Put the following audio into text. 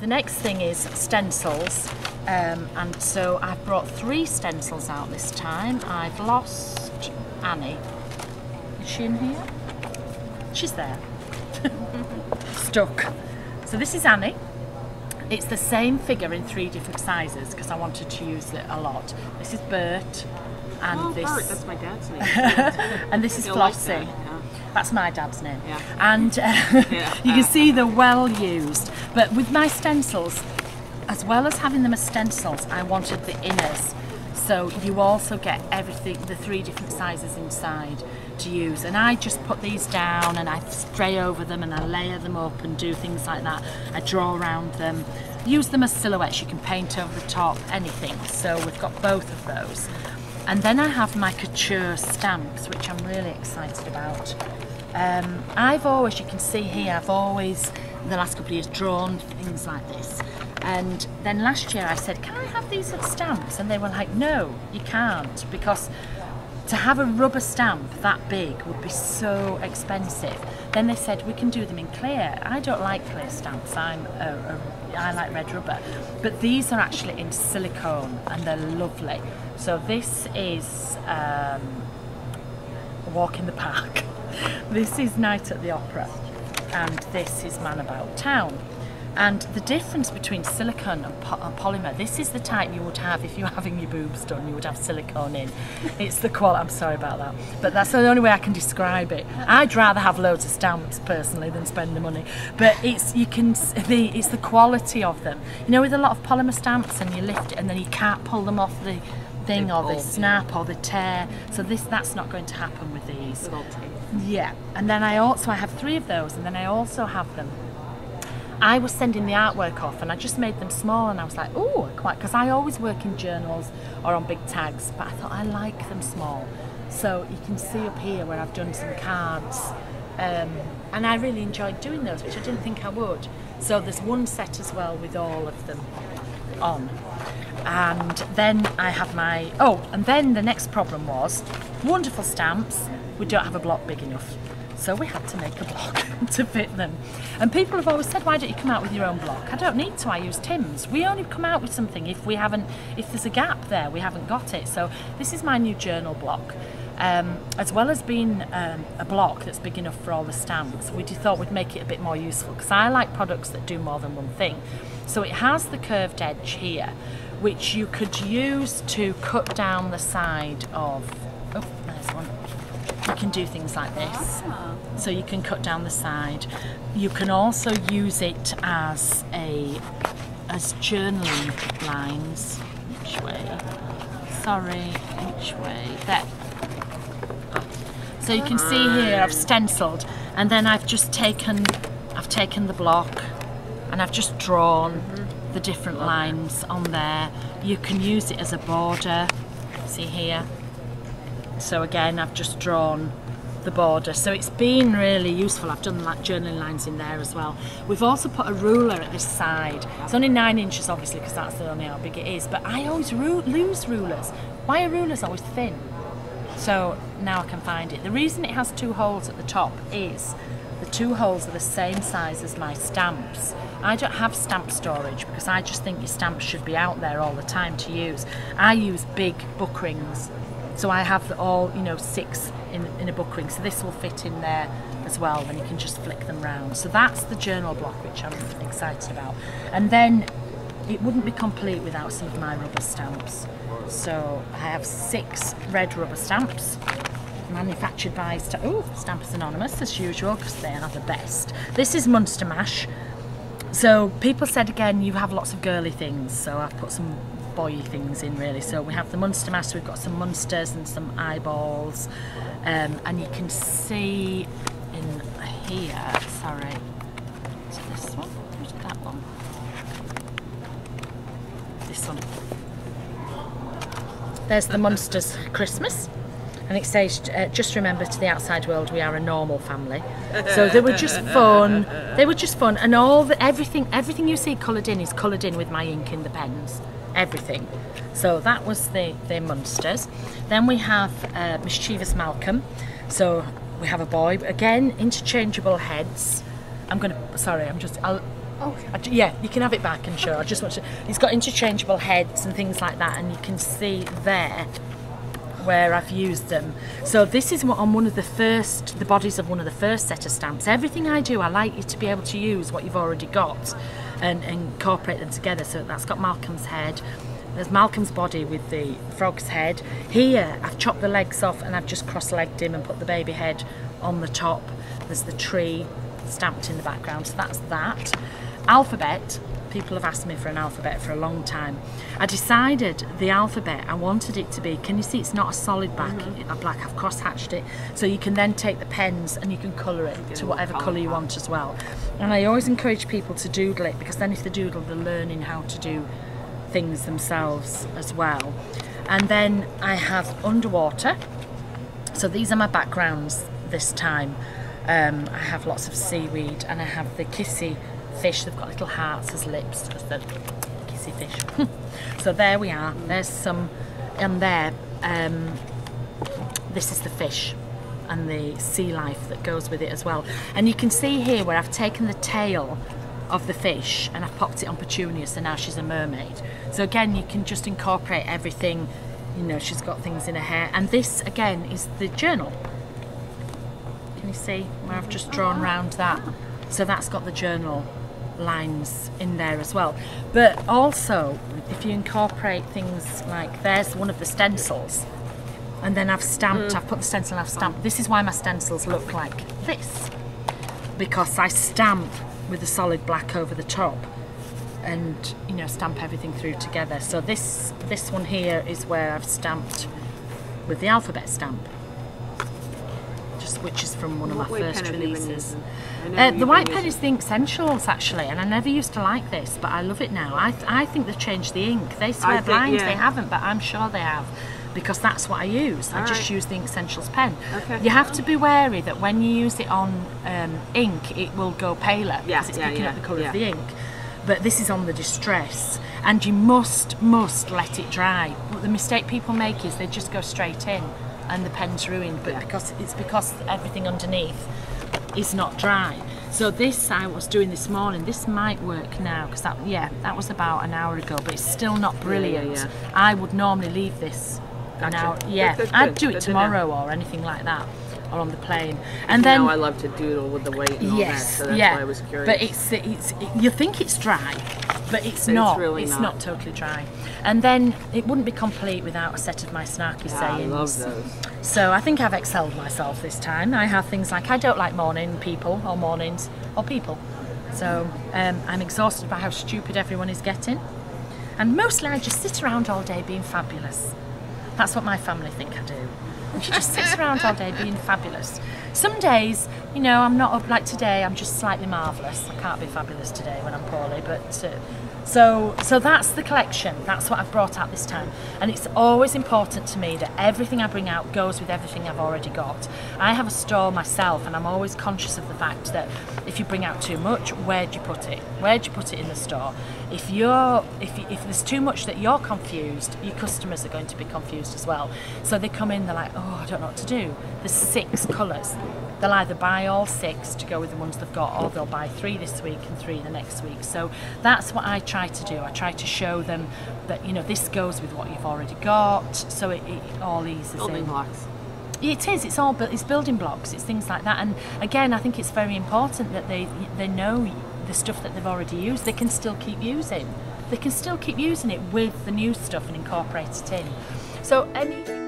the next thing is stencils, and so I've brought 3 stencils out this time. I've lost Annie. Is she in here? She's there. Stuck. So this is Annie. It's the same figure in 3 different sizes because I wanted to use it a lot. This is Bert, and this. Bert, that's my dad's name. And this is Flossie. Like that, yeah. That's my dad's name. Yeah. And you can see they're well used. But with my stencils, as well as having them as stencils, I wanted the inners. So you also get everything, the 3 different sizes inside to use. And I just put these down and I spray over them and I layer them up and do things like that. I draw around them. Use them as silhouettes. You can paint over the top, anything. So we've got both of those. And then I have my couture stamps, which I'm really excited about. I've always, you can see here, I've always, in the last couple of years, drawn things like this. And then last year I said, can I have these as stamps? And they were like, no, you can't, because to have a rubber stamp that big would be so expensive. Then they said, we can do them in clear. I don't like clear stamps, I like red rubber. But these are actually in silicone and they're lovely. So this is Walk in the Park. This is Night at the Opera. And this is Man About Town. And the difference between silicone and polymer, this is the type you would have if you're having your boobs done, you would have silicone in. It's the quality, I'm sorry about that, but that's the only way I can describe it. I'd rather have loads of stamps personally than spend the money, but it's the quality of them. You know, with a lot of polymer stamps and you lift it and then you can't pull them off the thing, or they snap or they tear, so that's not going to happen with these. Yeah, and then I have 3 of those, and then I also have them. I was sending the artwork off and I just made them small and I was like, oh, quite, because I always work in journals or on big tags, but I thought I like them small. So you can see up here where I've done some cards, and I really enjoyed doing those, which I didn't think I would. So there's one set as well with all of them on. And then I have my, and then the next problem was, wonderful stamps, we don't have a block big enough. So we had to make a block to fit them. And people have always said, why don't you come out with your own block? I don't need to, I use Tim's. We only come out with something if there's a gap there, we haven't got it. So this is my new journal block. As well as being a block that's big enough for all the stamps, we thought we'd make it a bit more useful, because I like products that do more than one thing. So it has the curved edge here, which you could use to cut down the side of, there's one. You can do things like this. So you can cut down the side. You can also use it as journaling lines. Which way? Sorry, which way? There. So you can see here I've stenciled, and then I've just taken the block and I've just drawn the different lines on there. You can use it as a border. See here. So again, I've just drawn the border. So it's been really useful. I've done like journaling lines in there as well. We've also put a ruler at this side. It's only 9 inches obviously, because that's only how big it is. But I always lose rulers. Why are rulers always thin? So now I can find it. The reason it has 2 holes at the top is the 2 holes are the same size as my stamps. I don't have stamp storage because I just think your stamps should be out there all the time to use. I use big book rings. So I have all, 6 in a book ring, so this will fit in there as well, then you can just flick them round. So that's the journal block, which I'm excited about. And then it wouldn't be complete without some of my rubber stamps. So I have 6 red rubber stamps, manufactured by Stampers Anonymous, as usual, because they are the best. This is Munster Mash. So people said, again, you have lots of girly things, so I've put some boy things in really. So we have the Munster Mash, so we've got some Munsters and some eyeballs, and you can see in here, sorry, is it this one or is it that one? This one. There's the Munsters Christmas, and it says, just remember, to the outside world we are a normal family. So they were just fun, and everything you see coloured in is coloured in with my ink in the pens. Everything. So that was the Munsters. Then we have Mischievous Malcolm. So we have a boy, again, interchangeable heads. Okay. Yeah, you can have it back and show. I just want to. It's got interchangeable heads and things like that, and you can see there where I've used them. So this is what on one of the bodies of one of the first set of stamps. Everything I do, I like you to be able to use what you've already got and incorporate them together. So that's got Malcolm's head. There's Malcolm's body with the frog's head. Here, I've chopped the legs off and I've just cross-legged him and put the baby head on the top. There's the tree stamped in the background, so that's that. Alphabet. People have asked me for an alphabet for a long time. I decided the alphabet, I wanted it to be, can you see it's not a solid black, I've cross-hatched it, so you can then take the pens and you can colour it to whatever colour you want as well. And I always encourage people to doodle it, because then if they doodle, they're learning how to do things themselves as well. And then I have underwater, so these are my backgrounds this time. I have lots of seaweed, and I have the kissy fish. They've got little hearts as lips because they're kissy fish. So there we are, there's some, and there this is the fish and the sea life that goes with it as well. And you can see here where I've taken the tail of the fish and I've popped it on Petunia, so now she's a mermaid. So again, you can just incorporate everything, you know, she's got things in her hair. And this again is the journal. Can you see where I've just drawn round that? So that's got the journal lines in there as well. But also, if you incorporate things like, there's one of the stencils, and then I've stamped, I've put the stencil and I've stamped. This is why my stencils look like this, because I stamp with the solid black over the top and, you know, stamp everything through together. So this one here is where I've stamped with the alphabet stamp, which is from one of my first releases. The white pen is the Essentials actually, and I never used to like this, but I love it now. I think they've changed the ink. They swear blind they haven't, but I'm sure they have, because that's what I use. I just use the Essentials pen. Okay. You have to be wary that when you use it on ink, it will go paler because it's picking up the colour of the ink. But this is on the Distress, and you must let it dry. But the mistake people make is they just go straight in and the pen's ruined, but because everything underneath is not dry. So this I was doing this morning. This might work now, because that was about an hour ago, but it's still not brilliant. I would normally leave this an hour. I'd do it tomorrow or anything like that, or on the plane. And then I love to doodle with the weight and all that, so that's why I was curious. But you think it's dry, but it's not. It's not totally dry. And then it wouldn't be complete without a set of my snarky sayings. I love those. So I think I've excelled myself this time. I have things like, I don't like morning people, or mornings, or people. So I'm exhausted by how stupid everyone is getting. And mostly I just sit around all day being fabulous. That's what my family think I do. And she just sits around all day being fabulous. Some days, you know, I'm not up, like today, I'm just slightly marvellous. I can't be fabulous today when I'm poorly, but so that's the collection. That's what I've brought out this time. And it's always important to me that everything I bring out goes with everything I've already got. I have a store myself, and I'm always conscious of the fact that if you bring out too much, where do you put it? Where do you put it in the store? If there's too much that you're confused, your customers are going to be confused as well. So they come in, they're like, oh, I don't know what to do. There's 6 colours. They'll either buy all 6 to go with the ones they've got, or they'll buy 3 this week and 3 the next week. So that's what I try to do. I try to show them that, you know, this goes with what you've already got, so it all eases in. Building blocks. It is. It's building blocks. It's things like that. And again, I think it's very important that they know the stuff that they've already used. They can still keep using. They can still keep using it with the new stuff and incorporate it in. So anything.